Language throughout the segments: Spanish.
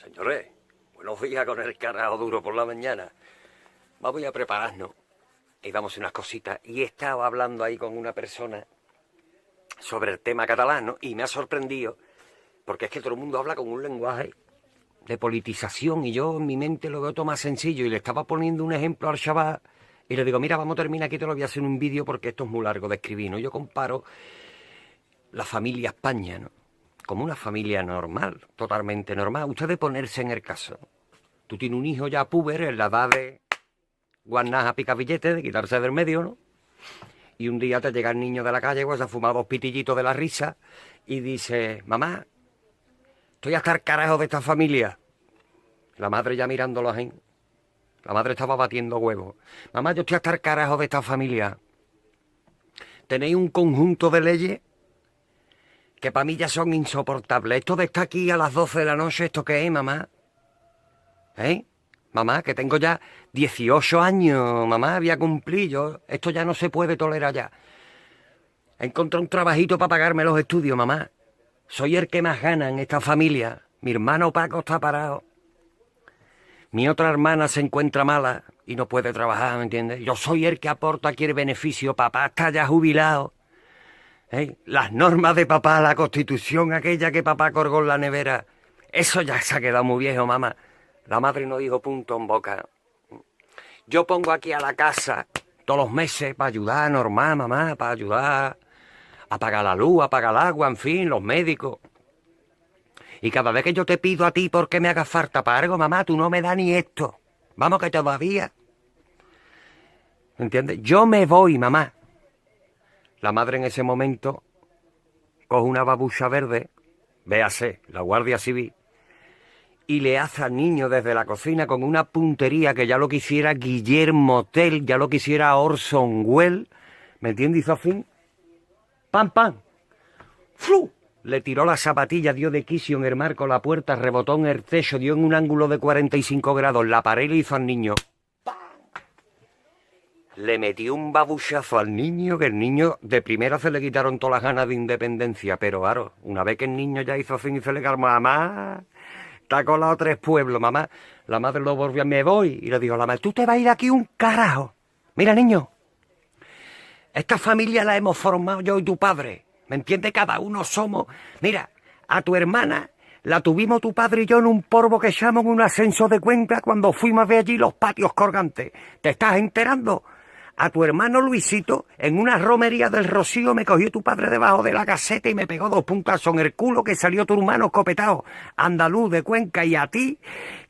Señores, buenos días con el carajo duro por la mañana. Vamos a prepararnos y vamos a hacer unas cositas. Y he estado hablando ahí con una persona sobre el tema catalán, ¿no? Y me ha sorprendido, porque es que todo el mundo habla con un lenguaje de politización y yo en mi mente lo veo todo más sencillo. Y le estaba poniendo un ejemplo al chaval y le digo, mira, vamos a terminar aquí, te lo voy a hacer un vídeo porque esto es muy largo de escribir, ¿no? Yo comparo la familia España, ¿no? Como una familia normal, totalmente normal. Ustedes ponerse en el caso. Tú tienes un hijo ya puber en la edad de guarnar a picar billetes, de quitarse del medio, ¿no? Y un día te llega el niño de la calle, pues ha fumado 2 pitillitos de la risa y dice, mamá, estoy hasta el carajo de esta familia. La madre ya mirándolo ahí. La madre estaba batiendo huevos. Mamá, yo estoy hasta el carajo de esta familia. Tenéis un conjunto de leyes que para mí ya son insoportables. Esto de estar aquí a las 12 de la noche, ¿esto qué es, mamá? ¿Eh? Mamá, que tengo ya 18 años, mamá, voy a cumplir yo. Esto ya no se puede tolerar ya. Encontré un trabajito para pagarme los estudios, mamá. Soy el que más gana en esta familia. Mi hermano Paco está parado. Mi otra hermana se encuentra mala y no puede trabajar, ¿me entiendes? Yo soy el que aporta aquí el beneficio. Papá está ya jubilado. Las normas de papá, la constitución aquella que papá colgó en la nevera, eso ya se ha quedado muy viejo, mamá. La madre no dijo punto en boca. Yo pongo aquí a la casa todos los meses para ayudar, normal, mamá, para ayudar a pagar la luz, a pagar el agua, en fin, los médicos. Y cada vez que yo te pido a ti porque me haga falta para algo, mamá, tú no me das ni esto. Vamos que todavía. ¿Entiendes? Yo me voy, mamá. La madre en ese momento coge una babucha verde, véase, la Guardia Civil, y le hace al niño desde la cocina con una puntería que ya lo quisiera Guillermo Tell, ya lo quisiera Orson Welles, ¿me entiendes? Hizo así, pam, pam, ¡flu! Le tiró la zapatilla, dio de quicio en el marco, la puerta, rebotó en el techo, dio en un ángulo de 45 grados, la pared y le hizo al niño. Le metió un babuchazo al niño, que el niño de primera se le quitaron todas las ganas de independencia, pero claro, una vez que el niño ya hizo así y se le calmó, mamá, está colado 3 pueblos, mamá. La madre lo volvió a me voy y le dijo a la madre, tú te vas a ir aquí un carajo. Mira, niño, esta familia la hemos formado yo y tu padre, ¿me entiendes? Cada uno somos, mira, a tu hermana la tuvimos tu padre y yo en un polvo que echamos en un ascenso de Cuenca cuando fuimos a ver allí los patios colgantes. ¿Te estás enterando? A tu hermano Luisito, en una romería del Rocío, me cogió tu padre debajo de la caseta y me pegó 2 puntazos en el culo que salió tu hermano escopetado, andaluz de Cuenca, y a ti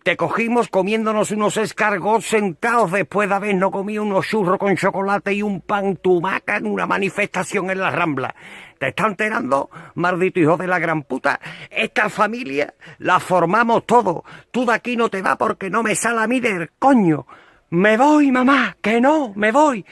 te cogimos comiéndonos unos escargots sentados después de habernos comido unos churros con chocolate y un pan tumaca en una manifestación en la Rambla. ¿Te está enterando, maldito hijo de la gran puta? Esta familia la formamos todos. Tú de aquí no te vas porque no me sale a mí del coño. Me voy, mamá, que no, me voy.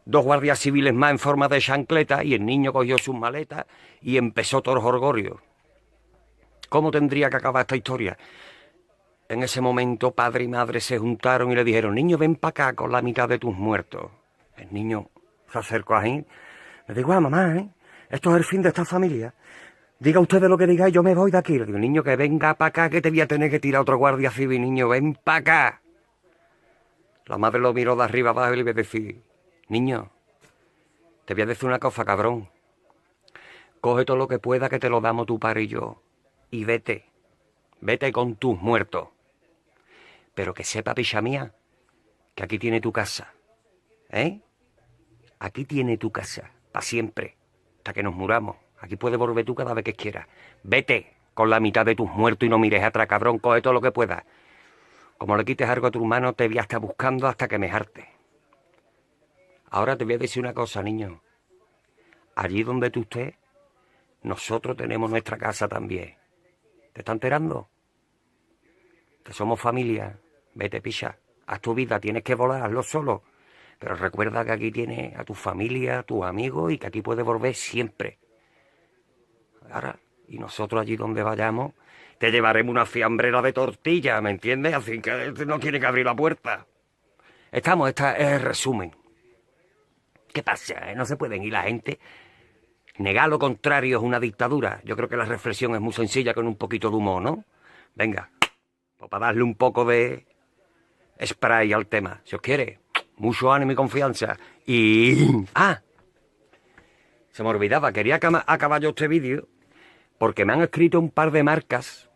2 guardias civiles más en forma de chancleta y el niño cogió sus maletas y empezó todo el jolgorio. ¿Cómo tendría que acabar esta historia? En ese momento padre y madre se juntaron y le dijeron, niño, ven para acá con la mitad de tus muertos. El niño se acercó ahí. Le digo, mamá, esto es el fin de esta familia. Diga usted lo que diga y yo me voy de aquí. Le digo, niño, que venga para acá que te voy a tener que tirar otro guardia civil, niño, ven para acá. La madre lo miró de arriba abajo y le iba a decir, niño, te voy a decir una cosa, cabrón. Coge todo lo que pueda que te lo damos tu padre y yo. Y vete. Vete con tus muertos. Pero que sepa, picha mía, que aquí tiene tu casa. Aquí tiene tu casa. Para siempre. Hasta que nos muramos. Aquí puedes volver tú cada vez que quieras. Vete con la mitad de tus muertos y no mires atrás, cabrón. Coge todo lo que puedas. Como le quites algo a tu hermano, te voy a estar buscando hasta que me jarte. Ahora te voy a decir una cosa, niño. Allí donde tú estés, nosotros tenemos nuestra casa también. ¿Te está enterando? Que somos familia. Vete, picha. Haz tu vida, tienes que volar, hazlo solo. Pero recuerda que aquí tienes a tu familia, a tus amigos y que aquí puedes volver siempre. Ahora, y nosotros allí donde vayamos, te llevaremos una fiambrera de tortilla, ¿me entiendes? Así que no tiene que abrir la puerta. Este es el resumen. ¿Qué pasa? No se pueden ir la gente. Negar lo contrario es una dictadura. Yo creo que la reflexión es muy sencilla con un poquito de humor, ¿no? Venga. pues para darle un poco de spray al tema. Si os quiere, mucho ánimo y confianza. Y... ¡ah! Se me olvidaba, quería acabar yo este vídeo porque me han escrito un par de marcas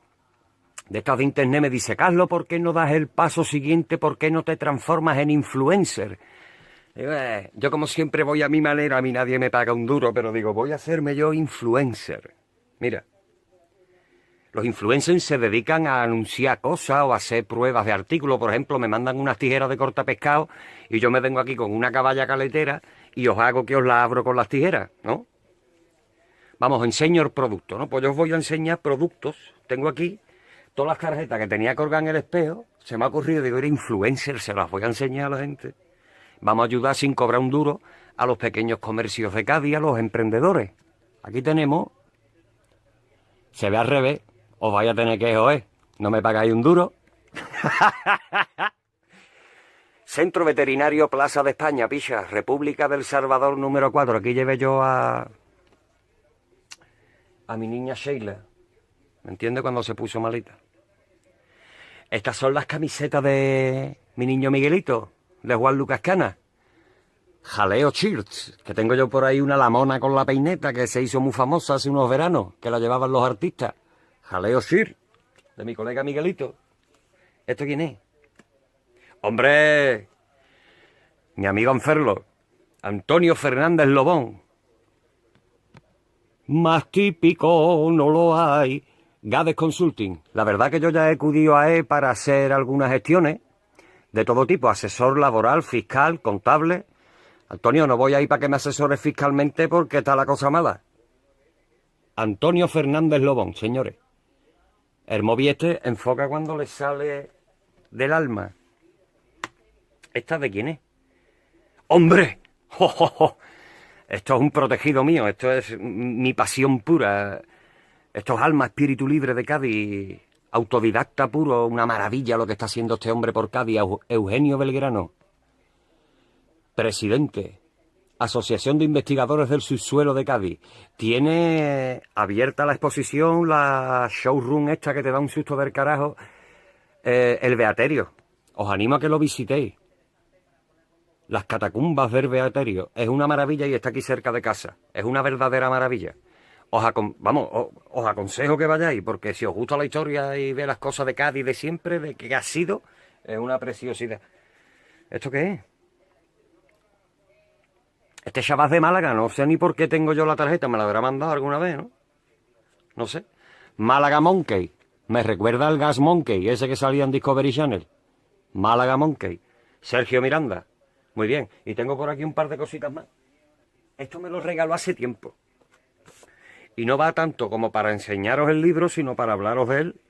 de estas de internet. Me dice, Carlos, ¿por qué no das el paso siguiente? ¿Por qué no te transformas en influencer? Digo, yo como siempre voy a mi manera, a mí nadie me paga un duro, pero digo, voy a hacerme yo influencer. Mira, los influencers se dedican a anunciar cosas o a hacer pruebas de artículos. Por ejemplo, me mandan unas tijeras de cortapescado y yo me vengo aquí con una caballa caletera y os hago que os la abro con las tijeras, ¿no? Vamos, os enseño el producto, ¿no? Pues yo os voy a enseñar productos. Tengo aquí todas las tarjetas que tenía colgadas en el espejo. Se me ha ocurrido, digo, era influencer, se las voy a enseñar a la gente. Vamos a ayudar sin cobrar un duro a los pequeños comercios de Cádiz, a los emprendedores. Aquí tenemos, se ve al revés, os vais a tener que joder, no me pagáis un duro. Centro Veterinario Plaza de España, picha, República del Salvador número 4. Aquí llevé yo a mi niña Sheila, ¿me entiende? Cuando se puso malita. Estas son las camisetas de mi niño Miguelito, de Juan Lucas Cana. Jaleo Shirts, que tengo yo por ahí una lamona con la peineta que se hizo muy famosa hace unos veranos, que la llevaban los artistas. Jaleo Shirts, de mi colega Miguelito. ¿Esto quién es? ¡Hombre! Mi amigo Anferlo, Antonio Fernández Lobón. Más típico no lo hay. Gades Consulting. La verdad que yo ya he acudido a él para hacer algunas gestiones de todo tipo, asesor laboral, fiscal, contable. Antonio, no voy a ir para que me asesores fiscalmente porque está la cosa mala. Antonio Fernández Lobón, señores. El móvil este enfoca cuando le sale del alma. ¿Esta de quién es? ¡Hombre! ¡Jo, jo, jo! Esto es un protegido mío, esto es mi pasión pura. Esto es alma, espíritu libre de Cádiz, autodidacta puro, una maravilla lo que está haciendo este hombre por Cádiz. Eugenio Belgrano, presidente, Asociación de Investigadores del Subsuelo de Cádiz. Tiene abierta la exposición, la showroom esta que te da un susto del carajo, el Beaterio. Os animo a que lo visitéis. Las catacumbas del Beaterio. Es una maravilla y está aquí cerca de casa. Es una verdadera maravilla. Os aconsejo que vayáis, porque si os gusta la historia y ve las cosas de Cádiz de siempre, de que ha sido, es una preciosidad. ¿Esto qué es? Este chaval de Málaga, no sé ni por qué tengo yo la tarjeta, me la habrá mandado alguna vez, ¿no? No sé. Málaga Monkey. Me recuerda al Gas Monkey, ese que salía en Discovery Channel. Málaga Monkey. Sergio Miranda. Muy bien. Y tengo por aquí un par de cositas más. Esto me lo regaló hace tiempo. Y no va tanto como para enseñaros el libro, sino para hablaros de él.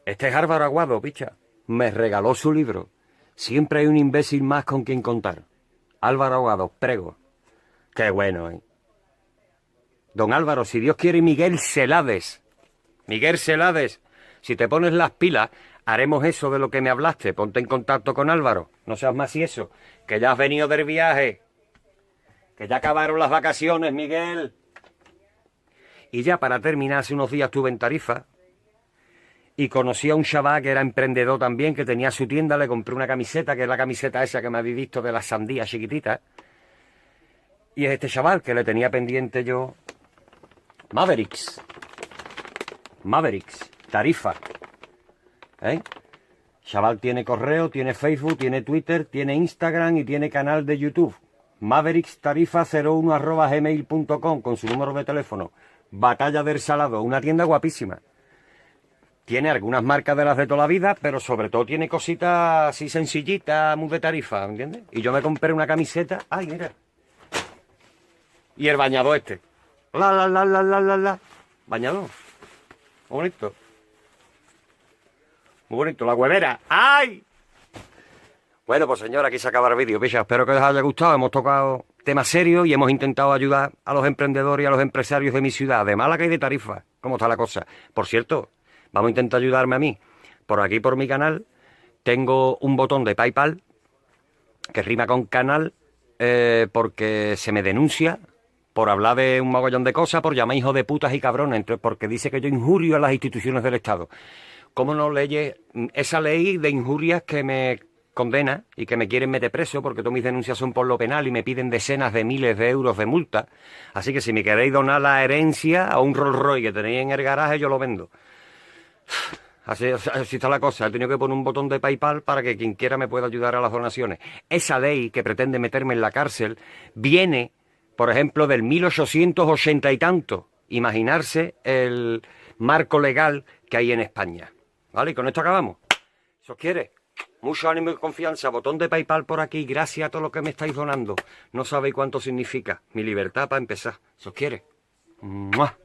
Este es Álvaro Aguado, picha. Me regaló su libro. Siempre hay un imbécil más con quien contar. Álvaro Aguado, prego. Qué bueno, ¿eh? Don Álvaro, si Dios quiere, Miguel Celades. Miguel Celades, si te pones las pilas, haremos eso de lo que me hablaste. Ponte en contacto con Álvaro. No seas más y eso. Que ya has venido del viaje. Que ya acabaron las vacaciones, Miguel. Y ya para terminar, hace unos días estuve en Tarifa y conocí a un chaval que era emprendedor también, que tenía su tienda. Le compré una camiseta, que es la camiseta esa que me habéis visto de las sandías chiquititas. Y es este chaval que le tenía pendiente yo. Mavericks, Tarifa. Chaval tiene correo, tiene Facebook, tiene Twitter, tiene Instagram y tiene canal de YouTube. maverickstarifa01@gmail.com con su número de teléfono. Batalla del Salado, una tienda guapísima. Tiene algunas marcas de las de toda la vida, pero sobre todo tiene cositas así sencillitas, muy de Tarifa, ¿entiendes? Y yo me compré una camiseta. ¡Ay, mira! Y el bañador este. La. Bañador. Muy bonito. Muy bonito. La huevera. ¡Ay! Bueno, pues señora, aquí se acaba el vídeo. Picha, espero que os haya gustado. Hemos tocado temas serios y hemos intentado ayudar a los emprendedores y a los empresarios de mi ciudad, de Málaga y de Tarifa. ¿Cómo está la cosa? Por cierto, vamos a intentar ayudarme a mí. Por aquí, por mi canal, tengo un botón de PayPal que rima con canal, porque se me denuncia por hablar de un mogollón de cosas, por llamar hijos de putas y cabrones, porque dice que yo injurio a las instituciones del Estado. ¿Cómo no leyes esa ley de injurias que me condena y que me quieren meter preso porque todas mis denuncias son por lo penal y me piden decenas de miles de euros de multa? Así que si me queréis donar la herencia a un Rolls Royce que tenéis en el garaje, yo lo vendo. Así está la cosa. He tenido que poner un botón de PayPal para que quien quiera me pueda ayudar a las donaciones. Esa ley que pretende meterme en la cárcel viene, por ejemplo, del 1880 y tanto. Imaginarse el marco legal que hay en España. ¿Vale? Y con esto acabamos. Si os quiere, mucho ánimo y confianza. Botón de PayPal por aquí. Gracias a todo lo que me estáis donando. No sabéis cuánto significa mi libertad para empezar. Si os quiere. ¡Mua!